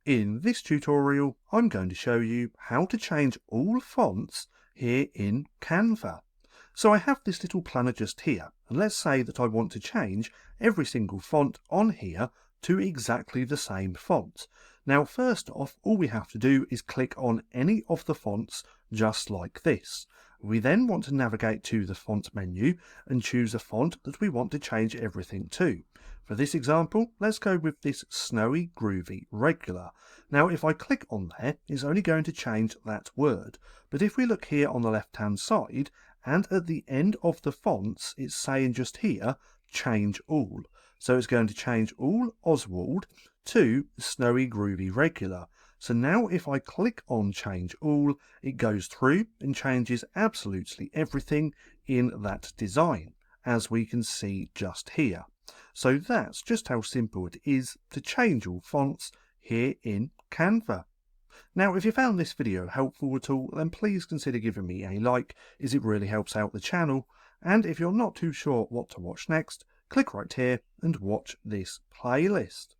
In this tutorial, I'm going to show you how to change all fonts here in Canva. So I have this little planner just here, and let's say that I want to change every single font on here to exactly the same font. Now, first off, all we have to do is click on any of the fonts just like this. We then want to navigate to the font menu and choose a font that we want to change everything to. For this example, let's go with this Snowy Groovy Regular. Now, if I click on there, it's only going to change that word. But if we look here on the left-hand side, and at the end of the fonts, it's saying just here, change all. So it's going to change all Oswald to Snowy Groovy Regular. So now if I click on change all, it goes through and changes absolutely everything in that design, as we can see just here. So that's just how simple it is to change all fonts here in Canva. Now, if you found this video helpful at all, then please consider giving me a like, as it really helps out the channel. And if you're not too sure what to watch next, click right here and watch this playlist.